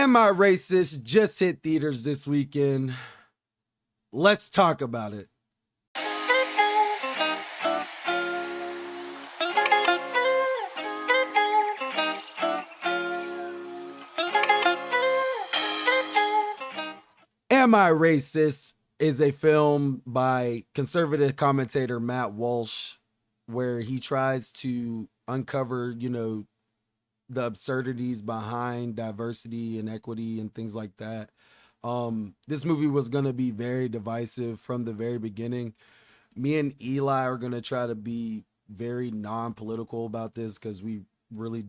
Am I Racist just hit theaters this weekend. Let's talk about it. Am I Racist is a film by conservative commentator Matt Walsh where he tries to uncover, the absurdities behind diversity and equity and things like that. This movie was going to be very divisive from the very beginning. Me and Eli are going to try to be very non-political about this because we really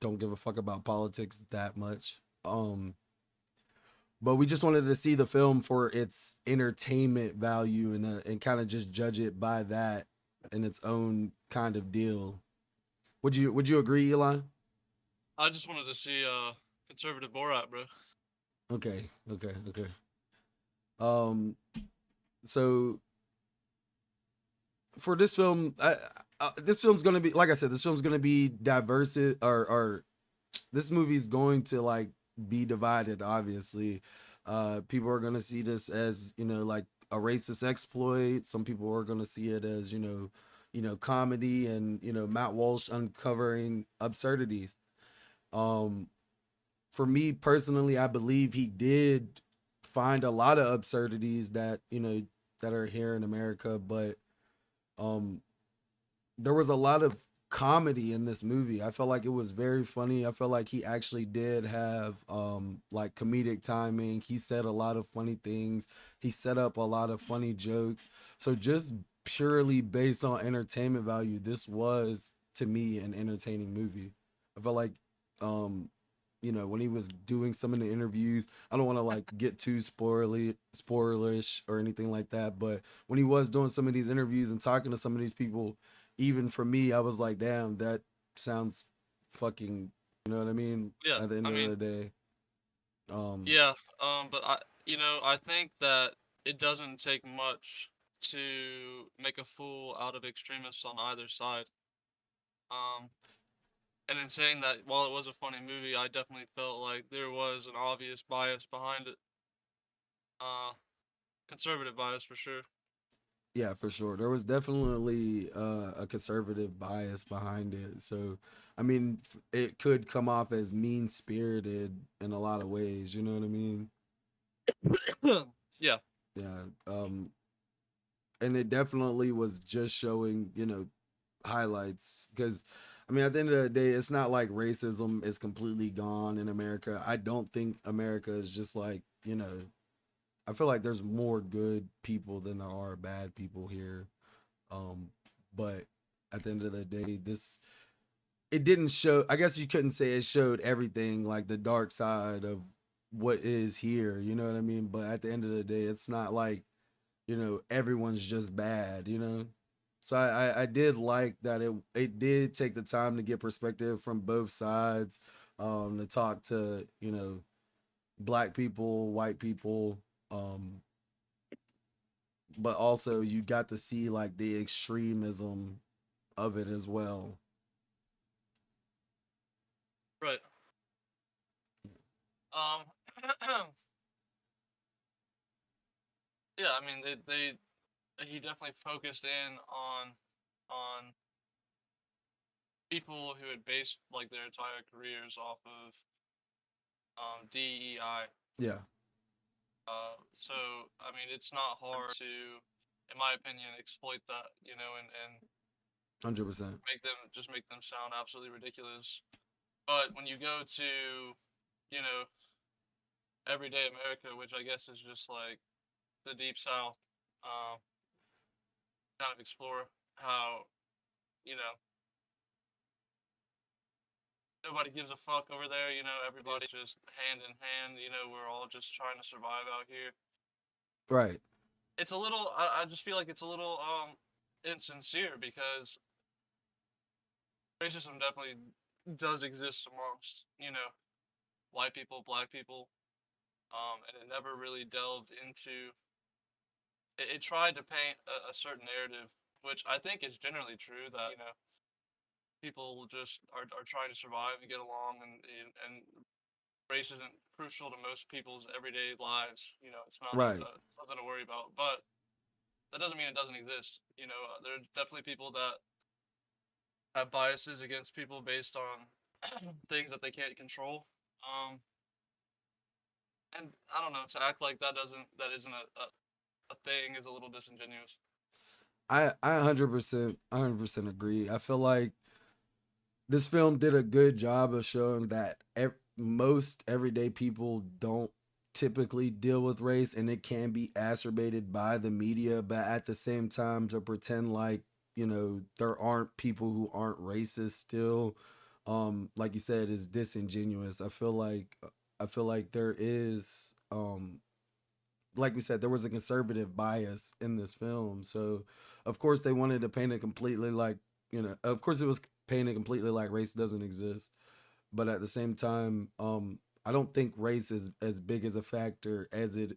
don't give a fuck about politics that much. But we just wanted to see the film for its entertainment value and kind of just judge it by that in its own kind of deal. Would you agree, Eli? I just wanted to see conservative Borat, bro. Okay. Um, so for this film, this film's gonna be like I said. This film's gonna be diverse, or this movie's going to like be divided. Obviously, people are gonna see this as like a racist exploit. Some people are gonna see it as comedy and Matt Walsh uncovering absurdities. Um, for me personally, I believe he did find a lot of absurdities that that are here in America, but um there was a lot of comedy in this movie. I felt like it was very funny. I felt like he actually did have like comedic timing. He said a lot of funny things. He set up a lot of funny jokes. So just purely based on entertainment value, this was to me an entertaining movie. I felt like um when he was doing some of the interviews, I don't want to like get too spoilerish or anything like that, but when he was doing some of these interviews and talking to some of these people, even for me, I was like, damn, that sounds fucking, you know what I mean? Yeah, At the end I of mean, the day. Um, yeah. But I think that it doesn't take much to make a fool out of extremists on either side. Um, and in saying that, while it was a funny movie, I definitely felt like there was an obvious bias behind it. Uh, conservative bias for sure. yeah, for sure. There was definitely a conservative bias behind it. So, I mean, it could come off as mean spirited in a lot of ways. You know what I mean? Yeah, Yeah. And it definitely was just showing, highlights because I mean at the end of the day it's not like racism is completely gone in America. I don't think America is just like I feel like there's more good people than there are bad people here. um but at the end of the day, this it didn't show. I guess you couldn't say it showed everything, like the dark side of what is here, you know what I mean? But at the end of the day, it's not like everyone's just bad, So I did like that it did take the time to get perspective from both sides, to talk to, black people, white people, um, but also you got to see like the extremism of it as well. right. Um, yeah. I mean, they he definitely focused in on people who had based like their entire careers off of DEI. Yeah, So I mean, it's not hard to, in my opinion, exploit that, and 100%. make them sound absolutely ridiculous. But when you go to, you know, everyday America, which I guess is just like the deep South, um, kind of explore how, you know, nobody gives a fuck over there. Everybody's just hand in hand. We're all just trying to survive out here. Right. It's a little. I just feel like it's a little insincere because racism definitely does exist amongst white people, black people, and it never really delved into. It tried to paint a certain narrative, which I think is generally true, that people just are trying to survive and get along, and race isn't crucial to most people's everyday lives. You know, it's not Right. something to worry about. But that doesn't mean it doesn't exist. You know, there are definitely people that have biases against people based on things that they can't control. Um, and I don't know, to act like that isn't a thing is a little disingenuous. I 100% agree. I feel like this film did a good job of showing that most everyday people don't typically deal with race, and it can be exacerbated by the media, but at the same time to pretend like, there aren't people who aren't racist still, like you said, is disingenuous. I feel like there is, like we said, there was a conservative bias in this film. So, of course, they wanted to paint it completely like, of course, it was painted completely like race doesn't exist. But at the same time, I don't think race is as big as a factor as it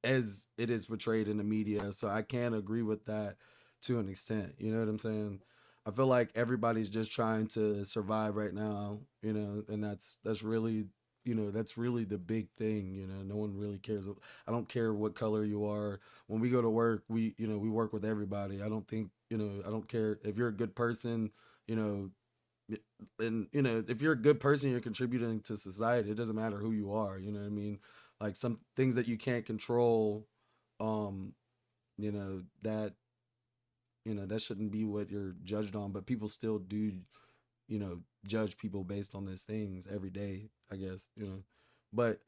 is portrayed in the media. So I can agree with that to an extent. You know what I'm saying? I feel like everybody's just trying to survive right now, and that's really, that's really the big thing. No one really cares. I don't care what color you are. When we go to work, we work with everybody. I don't think, I don't care if you're a good person, you know, and if you're a good person, you're contributing to society. It doesn't matter who you are. You know what I mean? Like some things that you can't control, um you know that that shouldn't be what you're judged on, but people still do, judge people based on those things every day, I guess. But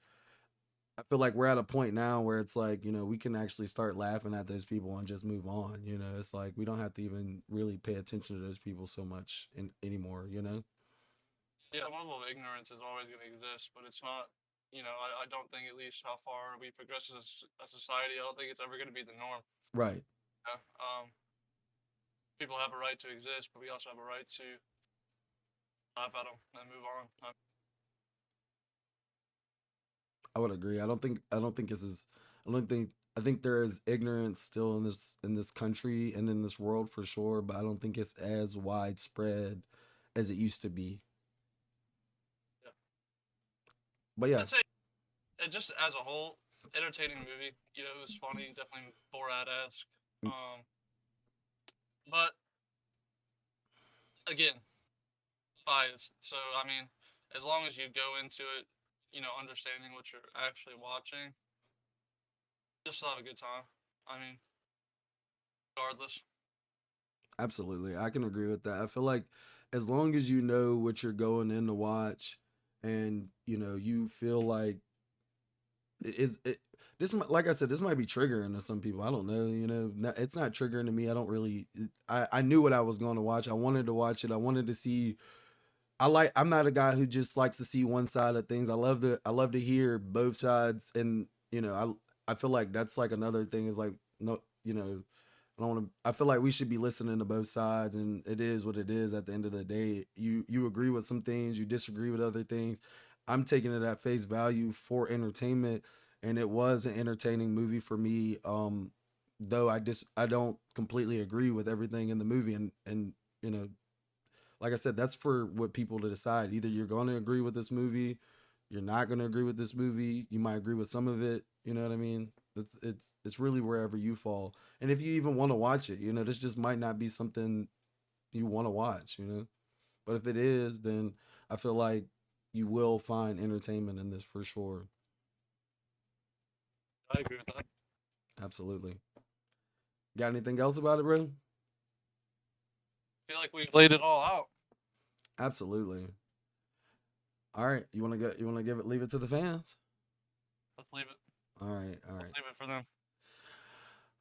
I feel like we're at a point now where it's like, we can actually start laughing at those people and just move on. It's like we don't have to even really pay attention to those people so much anymore. Yeah, the level of ignorance is always going to exist, but it's not. You know, I don't think, at least how far we progress as a society, I don't think it's ever going to be the norm. Right. Yeah. People have a right to exist, but we also have a right to laugh at them and move on. I would agree. I don't think this is I think there is ignorance still in this country and in this world for sure, but I don't think it's as widespread as it used to be. Yeah. But yeah, I'd say, just as a whole, entertaining movie. You know, it was funny, definitely Borat-esque. Um, but again, biased. So I mean, as long as you go into it, you know, understanding what you're actually watching, you'll still have a good time. I mean, regardless. absolutely. I can agree with that. I feel like as long as you know what you're going in to watch, and you feel like is it this like I said, this might be triggering to some people. I don't know. It's not triggering to me. I don't really. I knew what I was going to watch. I wanted to watch it. I wanted to see. I'm not a guy who just likes to see one side of things. I love to hear both sides, and I feel like that's like another thing is like, no, I don't want to. I feel like we should be listening to both sides, and it is what it is. At the end of the day, you agree with some things, you disagree with other things. I'm taking it at face value for entertainment, and it was an entertaining movie for me. Though I don't completely agree with everything in the movie, and you know, like I said, that's for what people to decide. Either you're going to agree with this movie, you're not going to agree with this movie. You might agree with some of it. You know what I mean? It's really wherever you fall. And if you even want to watch it, this just might not be something you want to watch. But if it is, then I feel like you will find entertainment in this for sure. I agree with that. Absolutely. Got anything else about it, bro? I feel like we've laid it all out. Absolutely. All right. You want to give it leave it to the fans? Let's leave it. All right. All right. Let's leave it for them.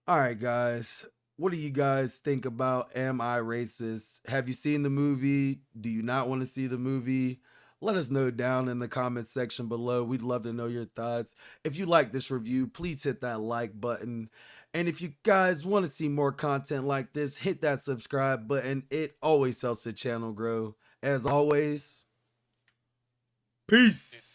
All right, guys. What do you guys think about Am I Racist? Have you seen the movie? Do you not want to see the movie? Let us know down in the comments section below. We'd love to know your thoughts. If you like this review, please hit that like button. And if you guys want to see more content like this, hit that subscribe button. It always helps the channel grow. As always, peace.